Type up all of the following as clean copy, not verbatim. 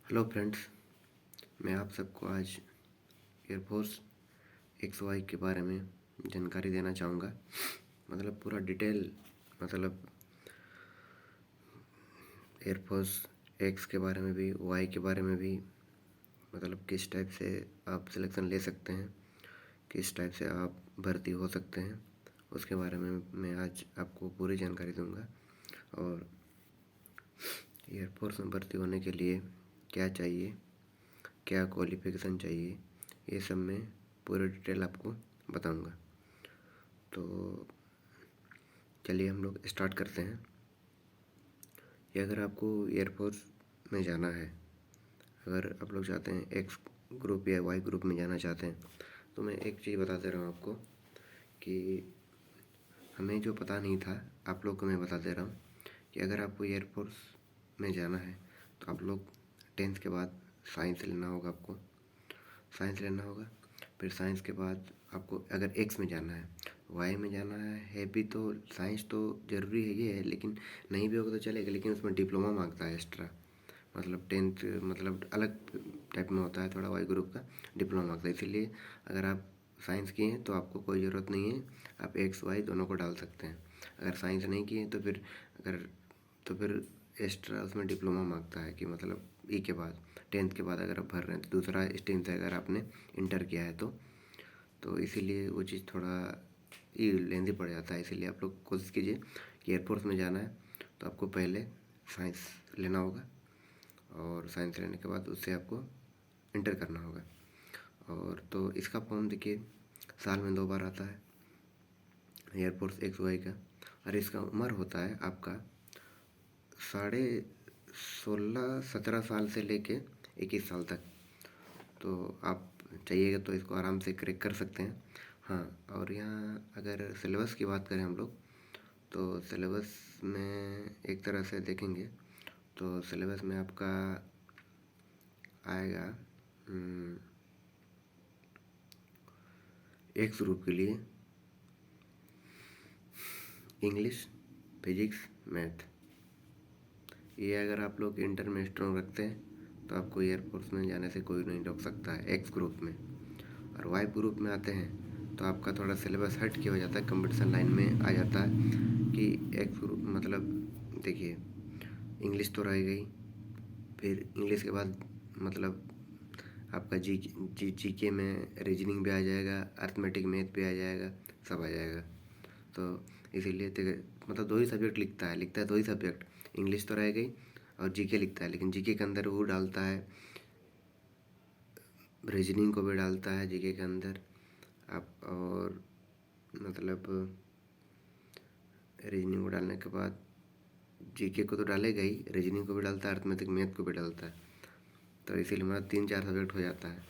Hello friends, मैं आप सबको आज एयरफोर्स XY के बारे में जानकारी देना चाहूँगा। मतलब पूरा डिटेल, मतलब एयरफोर्स X के बारे में भी, Y के बारे में भी, मतलब किस टाइप से आप सिलेक्शन ले सकते हैं, किस टाइप से आप भर्ती हो सकते हैं, उसके बारे में मैं आज आपको पूरी जानकारी दूँगा। और एयरफोर्स में भर्ती होने के लिए क्या चाहिए, क्या क्वालिफ़िकेशन चाहिए, ये सब मैं पूरी डिटेल आपको बताऊंगा। तो चलिए हम लोग स्टार्ट करते हैं। कि अगर आपको एयरफोर्स में जाना है, अगर आप लोग चाहते हैं एक्स ग्रुप या वाई ग्रुप में जाना चाहते हैं, तो मैं एक चीज़ बता दे रहा हूँ आपको कि हमें जो पता नहीं था, आप लोग को मैं बता दे रहा हूँ कि अगर आपको एयरफोर्स में जाना है तो आप लोग 10th के बाद साइंस लेना होगा। आपको साइंस लेना होगा। फिर साइंस के बाद आपको अगर एक्स में जाना है, वाई में जाना है भी, तो साइंस तो ज़रूरी है, ये है, लेकिन नहीं भी होगा तो चलेगा, लेकिन उसमें डिप्लोमा मांगता है एक्स्ट्रा। मतलब 10th मतलब अलग टाइप में होता है थोड़ा, वाई ग्रुप का डिप्लोमा मांगता है। इसीलिए अगर आप साइंस किए हैं तो आपको कोई ज़रूरत नहीं है, आप एक्स वाई दोनों को डाल सकते हैं। अगर साइंस नहीं किए तो फिर एक्स्ट्रा उसमें डिप्लोमा मांगता है कि मतलब के बाद 10th के बाद अगर आप भर रहे हैं तो दूसरा स्ट्रीम से अगर आपने इंटर किया है तो इसीलिए वो चीज़ थोड़ा ये लेंदी पड़ जाता है। इसीलिए आप लोग कोशिश कीजिए कि एयरफोर्स में जाना है तो आपको पहले साइंस लेना होगा, और साइंस लेने के बाद उससे आपको इंटर करना होगा। और तो इसका फॉर्म देखिए, साल में 2 बार आता है एयरफोर्स XY का, और इसका उम्र होता है आपका 16.5-17 साल से लेके 21 साल तक। तो आप चाहिएगा तो इसको आराम से क्रैक कर सकते हैं। हाँ, और यहाँ अगर सिलेबस की बात करें हम लोग, तो सिलेबस में एक तरह से देखेंगे तो सिलेबस में आपका आएगा एक्स ग्रुप के लिए इंग्लिश, फिजिक्स, मैथ। ये अगर आप लोग इंटर में स्ट्रॉन्ग रखते हैं तो आपको एयरफोर्स में जाने से कोई नहीं रोक सकता है एक्स ग्रुप में। और वाई ग्रुप में आते हैं तो आपका थोड़ा सिलेबस हट के हो जाता है, कंपटीशन लाइन में आ जाता है कि एक्स ग्रुप मतलब देखिए, इंग्लिश तो रह गई, फिर इंग्लिश के बाद मतलब आपका जी के में रीजनिंग भी आ जाएगा, अर्थमेटिक मैथ भी आ जाएगा, सब आ जाएगा। तो इसीलिए मतलब 2 ही सब्जेक्ट लिखता है 2 ही सब्जेक्ट, इंग्लिश तो रह गई और जीके लिखता है, लेकिन जीके के अंदर वो डालता है, रीजनिंग को भी डालता है जीके के अंदर। आप और मतलब रीजनिंग को डालने के बाद जीके को तो डालेगा ही, रीजनिंग को भी डालता है, अर्थमेटिक मैथ को भी डालता है। तो इसीलिए हमारा 3-4 सब्जेक्ट हो जाता है।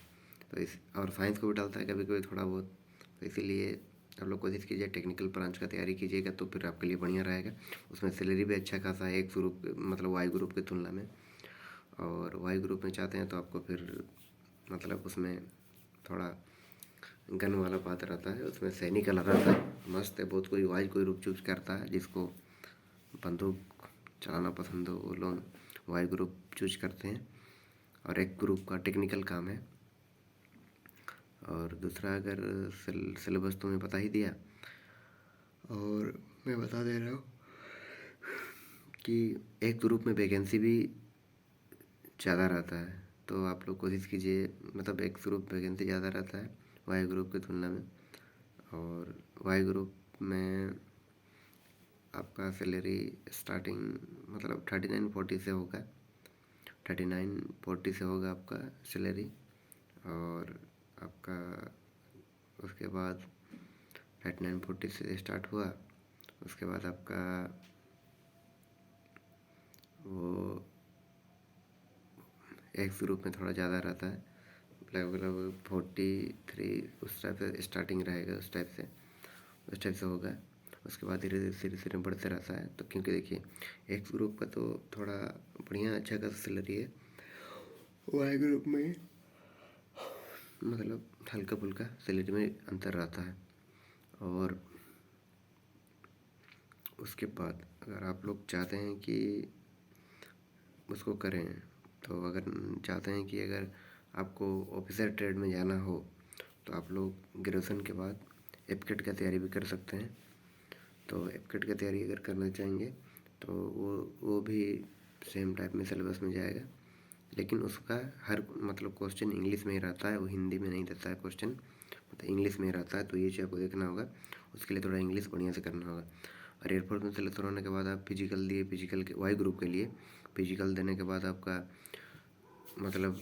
तो इस और साइंस को भी डालता है कभी कभी थोड़ा बहुत। तो इसीलिए आप लोग कोशिश कीजिए टेक्निकल ब्रांच का तैयारी कीजिएगा तो फिर आपके लिए बढ़िया रहेगा। उसमें सैलरी भी अच्छा खासा है एक ग्रुप मतलब वाई ग्रुप की तुलना में। और वाई ग्रुप में चाहते हैं तो आपको फिर मतलब उसमें थोड़ा गन वाला बात रहता है, उसमें सैनिक वाला रहता है, मस्त है बहुत। कोई वाई कोई ग्रुप चूज करता है, जिसको बंदूक चलाना पसंद हो वो लोग वाई ग्रुप चूज करते हैं। और एक ग्रुप का टेक्निकल काम है। और दूसरा, अगर सिलेबस तो मैं बता ही दिया, और मैं बता दे रहा हूँ कि एक ग्रुप में वैकेंसी भी ज़्यादा रहता है। तो आप लोग कोशिश कीजिए, मतलब एक ग्रुप वैकेंसी ज़्यादा रहता है वाई ग्रुप की तुलना में। और वाई ग्रुप में आपका सैलरी स्टार्टिंग मतलब 39-40 से होगा, 39-40 से होगा आपका सैलरी। और आपका उसके बाद 39-40 से स्टार्ट हुआ, उसके बाद आपका वो एक्स ग्रुप में थोड़ा ज़्यादा रहता है, लगभग 43 उस टाइप से स्टार्टिंग रहेगा, उस टाइप से होगा। उसके बाद धीरे धीरे बढ़ते रहता है। तो क्योंकि देखिए एक्स ग्रुप का तो थोड़ा बढ़िया अच्छा खासा सैलरी है, वाई ग्रुप में मतलब हल्का फुल्का सैलरी में अंतर रहता है। और उसके बाद अगर आप लोग चाहते हैं कि उसको करें तो अगर चाहते हैं कि अगर आपको ऑफिसर ट्रेड में जाना हो तो आप लोग ग्रेजुएशन के बाद एफकेट का तैयारी भी कर सकते हैं। तो एफकेट की तैयारी अगर करना चाहेंगे तो वो भी सेम टाइप में सिलेबस में जाएगा, लेकिन उसका हर मतलब क्वेश्चन इंग्लिश में ही रहता है, वो हिंदी में नहीं रहता है क्वेश्चन, मतलब इंग्लिश में ही रहता है। तो ये चीज़ आपको देखना होगा, उसके लिए थोड़ा इंग्लिश बढ़िया से करना होगा। और एयरफोर्स में सेलेक्ट होने के बाद आप फिजिकल दिए, फिजिकल के वाई ग्रुप के लिए फिजिकल देने के बाद आपका मतलब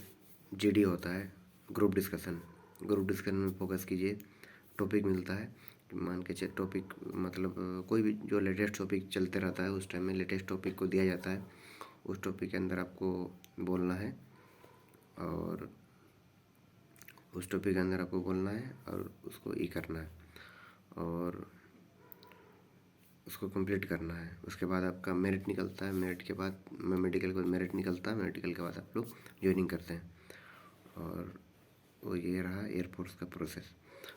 जीडी होता है, ग्रुप डिस्कशन। ग्रुप डिस्कशन में फोकस कीजिए, टॉपिक मिलता है, मान के चलिए टॉपिक मतलब कोई भी जो लेटेस्ट टॉपिक चलते रहता है उस टाइम में लेटेस्ट टॉपिक को दिया जाता है, उस टॉपिक के अंदर आपको बोलना है और उस टॉपिक के अंदर आपको बोलना है और उसको करना है और उसको कंप्लीट करना है। उसके बाद आपका मेरिट निकलता है, मेरिट के बाद मेडिकल का मेरिट निकलता है, मेडिकल के बाद आप लोग ज्वाइनिंग करते हैं। और वो ये रहा एयरफोर्स का प्रोसेस।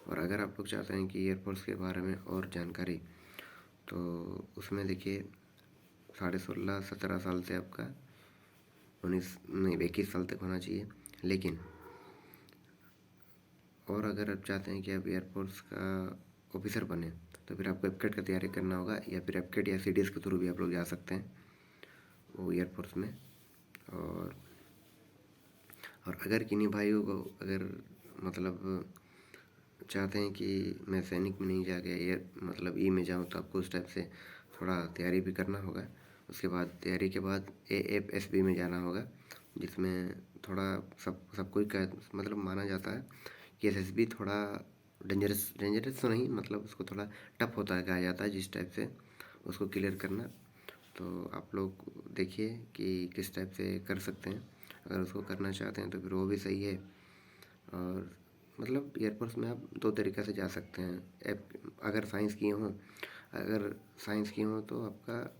और अगर आप लोग चाहते हैं कि एयरफोर्स के बारे में और जानकारी, तो उसमें देखिए 16.5-17 साल से आपका 21 साल तक होना चाहिए। लेकिन और अगर आप चाहते हैं कि आप एयरफोर्स का ऑफिसर बने तो फिर आपको एफकेट का तैयारी करना होगा, या फिर एफकेट या सीडीएस के थ्रू भी आप लोग जा सकते हैं वो एयरफोर्स में। और अगर किन्हीं भाइयों को अगर मतलब चाहते हैं कि मैं सैनिक में नहीं जाके एयर मतलब में जाऊँ, तो आपको उस टाइप से थोड़ा तैयारी भी करना होगा। उसके बाद तैयारी के बाद AFSB में जाना होगा, जिसमें थोड़ा सब कोई का मतलब माना जाता है कि SSB थोड़ा डेंजरस तो नहीं, मतलब उसको थोड़ा टफ होता है कहा जाता है, जिस टाइप से उसको क्लियर करना। तो आप लोग देखिए कि किस टाइप से कर सकते हैं, अगर उसको करना चाहते हैं तो फिर वो भी सही है। और मतलब एयरफोर्स में आप 2 तरीक़े से जा सकते हैं। अगर साइंस किए हों, अगर साइंस किए हों तो आपका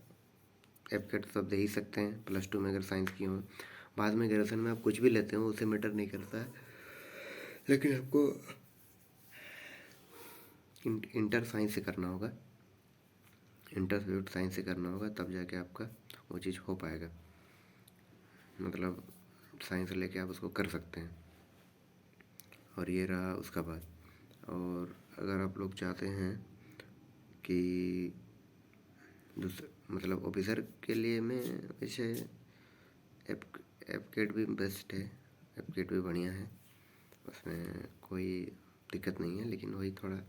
एफकेट तो दे ही सकते हैं +2 में, अगर साइंस किए हों। बाद में ग्रेजुएशन में आप कुछ भी लेते हो उससे मैटर नहीं करता है, लेकिन आपको इंटर साइंस से करना होगा, इंटर सब्जेक्ट साइंस से करना होगा, तब जाके आपका वो चीज़ हो पाएगा। मतलब साइंस लेके आप उसको कर सकते हैं। और ये रहा उसका बात। और अगर आप लोग चाहते हैं कि दूसरा मतलब ऑफिसर के लिए में वैसे एफकेट भी बेस्ट है, एफकेट भी बढ़िया है, उसमें कोई दिक्कत नहीं है। लेकिन वही थोड़ा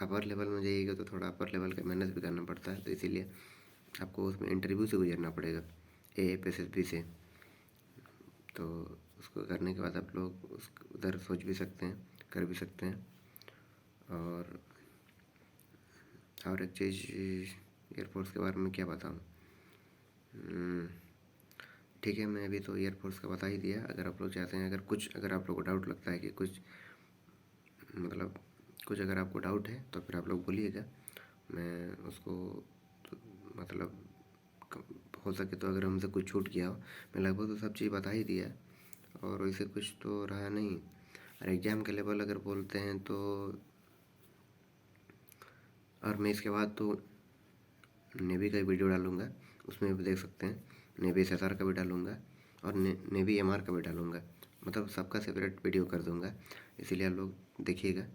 अपर लेवल में जाइएगा तो थोड़ा अपर लेवल का मेहनत भी करना पड़ता है, तो इसीलिए आपको उसमें इंटरव्यू से गुजरना पड़ेगा AFSSB से। तो उसको करने के बाद आप लोग उस उधर सोच भी सकते हैं, कर भी सकते हैं। और एक चीज़ एयरफोर्स के बारे में क्या बताऊँ, ठीक है, मैं अभी तो एयरफोर्स का बता ही दिया। अगर आप लोग चाहते हैं, अगर आप लोग को डाउट लगता है कि कुछ अगर आपको डाउट है तो फिर आप लोग बोलिएगा, मैं उसको तो, मतलब हो सके तो अगर हमसे कुछ छूट गया हो, मैं लगभग तो सब चीज़ बता ही दिया और वैसे कुछ तो रहा नहीं। और एग्ज़ाम के लेवल अगर बोलते हैं तो, और मैं इसके बाद तो नेवी का वीडियो डालूँगा, उसमें भी देख सकते हैं। नेवी SSR का भी डालूँगा और नेवी MR का भी डालूँगा, मतलब सबका सेपरेट वीडियो कर दूँगा, इसीलिए आप लोग देखिएगा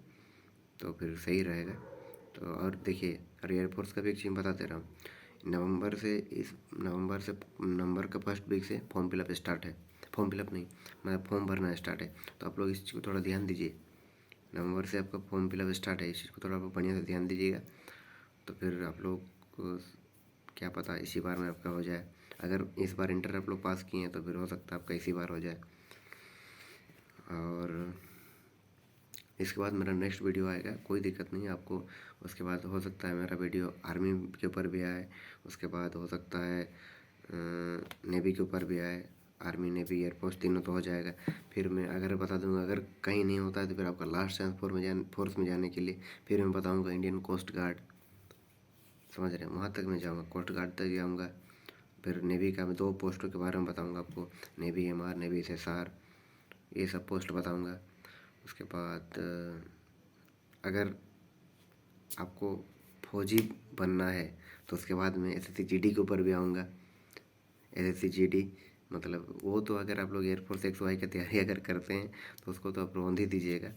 तो फिर सही रहेगा। तो और देखिए, और एयरफोर्स का भी एक चीज़ बता दे रहा हूँ, नवंबर का फर्स्ट वीक से फॉर्म फिलअप स्टार्ट है। फॉर्म फिलअप नहीं, मतलब फॉर्म भरना स्टार्ट है, तो आप लोग इस चीज़ को थोड़ा ध्यान दीजिए। नवंबर से आपका फॉर्म फिलअप स्टार्ट है, इस चीज़ को थोड़ा बढ़िया से ध्यान दीजिएगा, तो फिर आप लोग को क्या पता इसी बार में आपका हो जाए। अगर इस बार इंटर आप लोग पास किए हैं तो फिर हो सकता है आपका इसी बार हो जाए। और इसके बाद मेरा नेक्स्ट वीडियो आएगा, कोई दिक्कत नहीं आपको। उसके बाद हो सकता है मेरा वीडियो आर्मी के ऊपर भी आए, उसके बाद हो सकता है नेवी के ऊपर भी आए, आर्मी नेवी एयरफोर्स तीनों तो हो जाएगा। फिर मैं अगर बता दूंगा, अगर कहीं नहीं होता है तो फिर आपका लास्ट चांस फोर्स में जाने के लिए फिर मैं बताऊंगा इंडियन कोस्ट गार्ड, समझ रहे हैं, वहाँ तक मैं जाऊँगा, कोस्ट गार्ड तक जाऊँगा। फिर नेवी का मैं 2 पोस्टों के बारे में बताऊँगा आपको, नेवी MR, नेवी SSR, ये सब पोस्ट बताऊँगा। उसके बाद अगर आपको फौजी बनना है तो उसके बाद मैं SSC GD के ऊपर भी आऊँगा, SSC GD मतलब वो तो अगर आप लोग एयरफोर्स एक्स वाई का तैयारी अगर करते हैं तो उसको तो आप रोन ही दीजिएगा,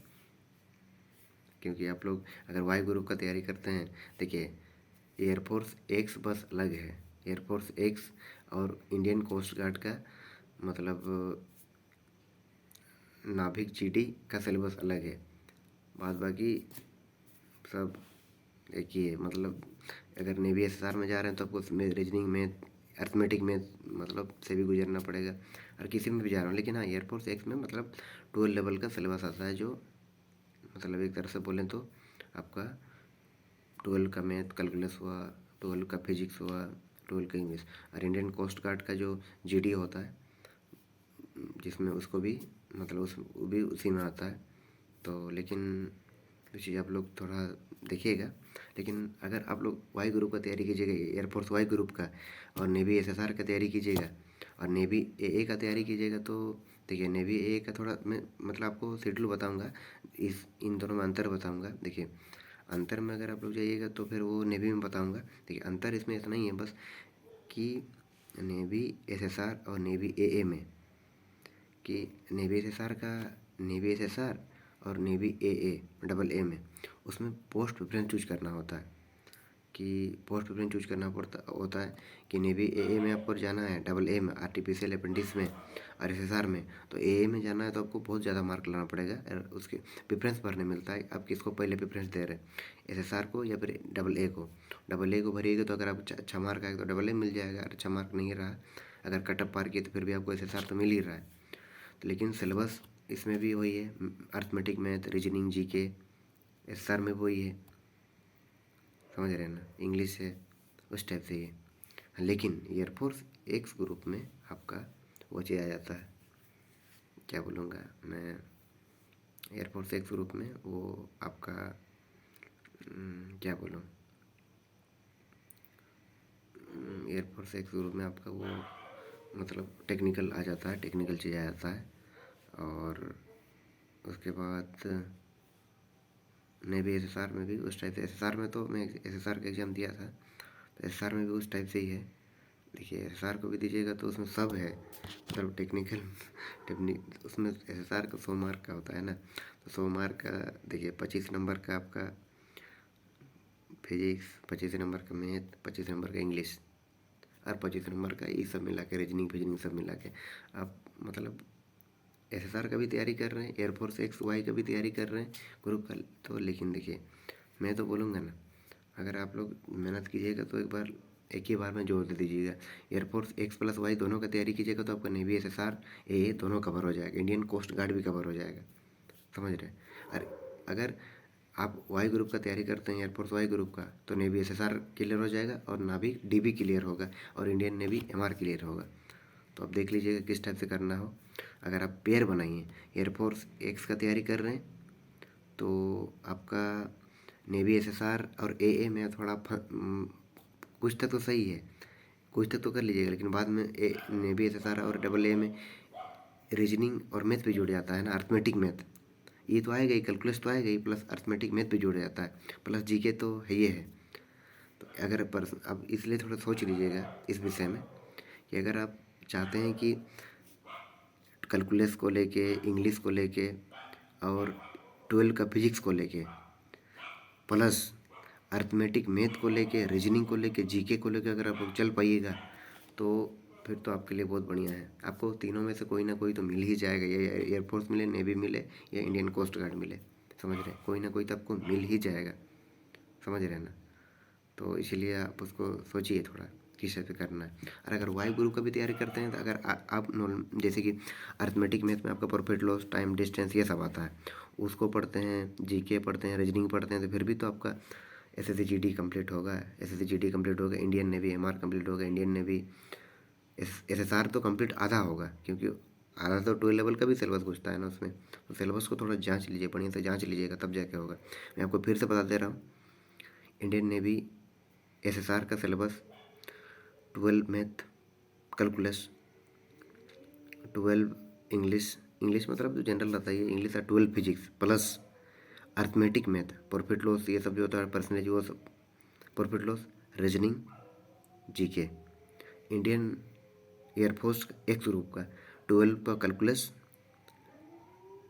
क्योंकि आप लोग अगर वाई ग्रुप का तैयारी करते हैं, देखिए एयरफोर्स एक्स बस अलग है। एयरफोर्स एक्स और इंडियन कोस्ट गार्ड का मतलब नाभिक जीडी का सिलेबस अलग है, बाद बाकी सब एक ही है। मतलब अगर नेवी एसएसआर में जा रहे हैं तो आपको रीजनिंग में, अर्थमेटिक में मतलब से भी गुजरना पड़ेगा, और किसी में भी जा रहा हूँ। लेकिन हाँ, एयरफोर्स एक्स में मतलब 12 लेवल का सिलेबस आता है, जो मतलब एक तरह से बोलें तो आपका 12 का मैथ कैलकुलस हुआ, 12 का फिजिक्स हुआ, 12 का इंग्लिश। और इंडियन कोस्ट गार्ड का जो जीडी होता है, जिसमें उसको भी मतलब उस वो भी उसी में आता है। तो लेकिन ये चीज़ आप लोग थोड़ा देखिएगा। लेकिन अगर आप लोग वाई ग्रुप का तैयारी कीजिएगा, एयरफोर्स वाई ग्रुप का, और नेवी एसएसआर का तैयारी कीजिएगा, और नेवी एए का तैयारी कीजिएगा, तो देखिए नेवी एए का थोड़ा मैं मतलब आपको शेड्यूल बताऊंगा, इस इन दोनों में अंतर बताऊंगा। देखिए अंतर में अगर आप लोग जाइएगा तो फिर वो नेवी में बताऊंगा। देखिए अंतर इसमें इतना ही है बस कि नेवी एसएसआर और नेवी एए में, कि नेवी एसएसआर और नेवी एए डबल ए में, उसमें पोस्ट प्रेफरेंस चूज करना होता है। कि पोस्ट प्रेफरेंस चूज करना पड़ता होता है कि नेवी एए में आपको जाना है, डबल ए में आर्टिफिशियल अपेंडिक्स में और एसएसआर में। तो एए में जाना है तो आपको बहुत ज़्यादा मार्क लाना पड़ेगा, और उसके प्रेफरेंस भरने मिलता है। आप किसको पहले प्रेफरेंस दे रहे हैं, एसएसआर को या फिर डबल ए को। डबल ए को भरिएगा तो अगर आप अच्छा मार्क आएगा तो डबल ए मिल जाएगा, और अच्छा मार्क नहीं रहा, अगर कटअप पार किए तो फिर भी आपको एसएसआर तो मिल ही रहा है। तो लेकिन सिलेबस इसमें भी वही है, arithmetic, math, reasoning, GK. SSR में वही है, समझ रहे हैं ना, इंग्लिश है, उस टाइप से ही। लेकिन एयरफोर्स एक्स ग्रुप में आपका वो चीज़ आ जाता है, क्या बोलूँगा मैं, एयरफोर्स एक्स ग्रुप में वो आपका क्या बोलूँ, एयरफोर्स एक्स ग्रुप में आपका वो मतलब टेक्निकल आ जाता है, टेक्निकल चीज़ आ जाता है। और उसके बाद नेवी एसएसआर में भी उस टाइप से, एसएसआर में तो मैं एसएसआर का एग्ज़ाम दिया था, तो एसएसआर में भी उस टाइप से ही है। देखिए एसएसआर को भी दीजिएगा तो उसमें सब है, मतलब टेक्निक उसमें एसएसआर का 100 मार्क का होता है ना, तो 100 मार्क का देखिए 25 नंबर का आपका फिजिक्स, 25 नंबर का मैथ, 25 नंबर का इंग्लिश, और 25 नंबर का ये सब मिला के रीजनिंग फिजनिंग सब मिला के आप मतलब एसएसआर का भी तैयारी कर रहे हैं, एयरफोर्स एक्स वाई का भी तैयारी कर रहे हैं ग्रुप का। तो लेकिन देखिए मैं तो बोलूँगा ना, अगर आप लोग मेहनत कीजिएगा तो एक ही बार में जोड़ दे दीजिएगा। एयरफोर्स एक्स प्लस वाई दोनों का तैयारी कीजिएगा तो आपका नेवी एसएसआर ए दोनों कवर हो जाएगा, इंडियन कोस्ट गार्ड भी कवर हो जाएगा, समझ रहे हैं। और अगर आप वाई ग्रुप का तैयारी करते हैं, एयरफोर्स वाई ग्रुप का, तो नेवी एसएसआर क्लियर हो जाएगा, और नाभिक डीबी क्लियर होगा, और इंडियन नेवी एमआर क्लियर होगा। तो आप देख लीजिएगा किस टाइप से करना हो। अगर आप पेयर बनाइए, एयरफोर्स एक्स का तैयारी कर रहे हैं तो आपका नेवी एसएसआर और एए में थोड़ा कुछ तक तो सही है, कुछ तक तो कर लीजिएगा, लेकिन बाद में नेवी एसएसआर और डबल ए में रीजनिंग और मैथ भी जुड़ जाता है ना, अर्थमेटिक मैथ, ये तो आएगा ही, कैलकुलस तो आएगा ही, प्लस अर्थमेटिक मैथ भी जुड़ जाता है, प्लस जीके तो है ही है। तो अगर अब इसलिए थोड़ा सोच लीजिएगा इस विषय में, कि अगर आप चाहते हैं कि कैलकुलस को लेके, इंग्लिश को लेके, और 12 का फिजिक्स को लेके, प्लस अर्थमेटिक मैथ को लेके, रीजनिंग को लेके, जीके को लेके अगर आप लोग चल पाइएगा तो फिर तो आपके लिए बहुत बढ़िया है। आपको तीनों में से कोई ना कोई तो मिल ही जाएगा, या एयरफोर्स मिले, नेवी मिले, या इंडियन कोस्ट गार्ड मिले, समझ रहे हैं, कोई ना कोई तो आपको मिल ही जाएगा, समझ रहे हैं ना। तो इसीलिए आप उसको सोचिए थोड़ा किस टाइप से करना है। और अगर वाई ग्रुप का भी तैयारी करते हैं तो अगर आप जैसे कि अर्थमेटिक मैथ में आपका प्रॉफिट लॉस, टाइम, डिस्टेंस, ये सब आता है, उसको पढ़ते हैं, जीके पढ़ते हैं, रीजनिंग पढ़ते हैं, तो फिर भी तो आपका एसएससी जीडी कंप्लीट होगा, एसएससी जीडी कंप्लीट होगा, इंडियन नेवी एमआर कंप्लीट होगा, इंडियन नेवी एसएसआर तो कंप्लीट आधा होगा, क्योंकि आधा तो 12 लेवल का भी सिलेबस पूछता है ना उसमें। तो सिलेबस को थोड़ा जांच लीजिए, बढ़िया से जांच लीजिएगा, तब जाके होगा। मैं आपको फिर से बता दे रहा हूँ, इंडियन नेवी एसएसआर का syllabus 12 math calculus, 12 English, English मतलब जो जनरल रहता है इंग्लिश, और 12 physics, plus arithmetic math, profit loss, ये सब जो होता है परसेंटेज, वो सब profit loss, reasoning, GK. Indian air force x group का 12 का कैलकुलस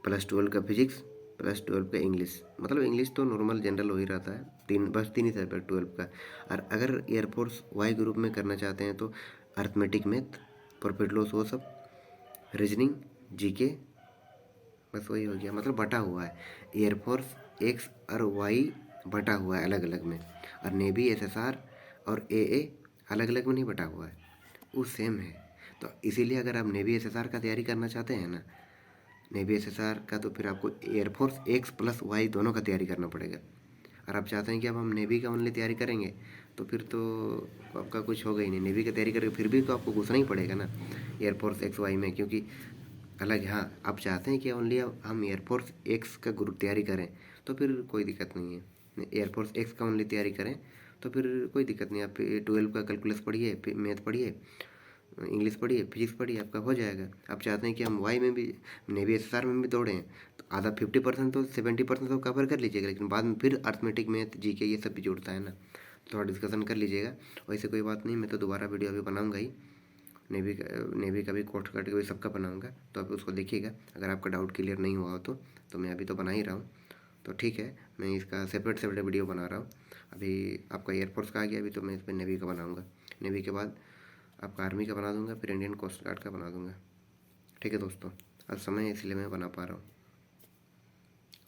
प्लस 12 का फिजिक्स प्लस 12 का इंग्लिश, मतलब इंग्लिश तो नॉर्मल जनरल हो ही रहता है, बस 3 ही सब्जेक्ट 12 का। और अगर एयरफोर्स वाई ग्रुप में करना चाहते हैं तो अर्थमेटिक, मैथ, प्रॉफिट लॉस, वो सब, रीजनिंग, जीके, बस वही हो गया। मतलब बटा हुआ है, एयरफोर्स एक्स और वाई बटा हुआ है अलग अलग में, और नेवी एसएसआर और एए अलग अलग में नहीं बटा हुआ है, वो सेम है। तो इसीलिए अगर आप नेवी एसएसआर का तैयारी करना चाहते हैं ना, नेवी एसएसआर का, तो फिर आपको एयरफोर्स एक्स प्लस वाई दोनों का तैयारी करना पड़ेगा। और आप चाहते हैं कि अब हम नेवी का ओनली तैयारी करेंगे, तो फिर तो आपका कुछ होगा ही नहीं। नेवी की तैयारी करके फिर भी तो आपको घुसना ही पड़ेगा ना एयरफोर्स एक्स वाई में, क्योंकि अलग, हाँ आप चाहते हैं कि ओनली हम एयरफोर्स एक्स का ग्रुप तैयारी करें, तो फिर कोई दिक्कत नहीं है। एयरफोर्स एक्स का ओनली तैयारी करें तो फिर कोई दिक्कत नहीं। आप 12 का कैलकुलस पढ़िए, मैथ पढ़िए, इंग्लिश पढ़िए, फिजिक्स पढ़िए, आपका हो जाएगा। आप चाहते हैं कि हम वाई में भी, नेवी एसएसआर में भी दौड़ें, तो आधा 50% तो 70% तो कवर कर लीजिएगा, लेकिन बाद में फिर अर्थमेटिक, मैथ, जीके ये सब भी जुड़ता है ना, थोड़ा डिस्कशन कर लीजिएगा। वैसे कोई बात नहीं, मैं तो दोबारा वीडियो अभी बनाऊंगा ही, नेवी का भी कोर्स काट के भी सबका बनाऊंगा, तो आप उसको देखिएगा। अगर आपका डाउट क्लियर नहीं हुआ हो तो मैं अभी तो बना ही रहा हूँ, तो ठीक है, मैं इसका सेपरेट सेपरेट वीडियो बना रहा हूँ। अभी आपका एयरफोर्स का आ गया, अभी तो मैं इस पर नेवी का बनाऊँगा, नेवी के बाद आपका आर्मी का बना दूंगा, फिर इंडियन कोस्ट गार्ड का बना दूंगा। ठीक है दोस्तों, अब समय है इसलिए मैं बना पा रहा हूँ।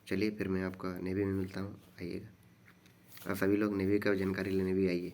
चलिए फिर मैं आपका नेवी में मिलता हूँ, आइएगा। और सभी लोग नेवी का जानकारी लेने भी आइए।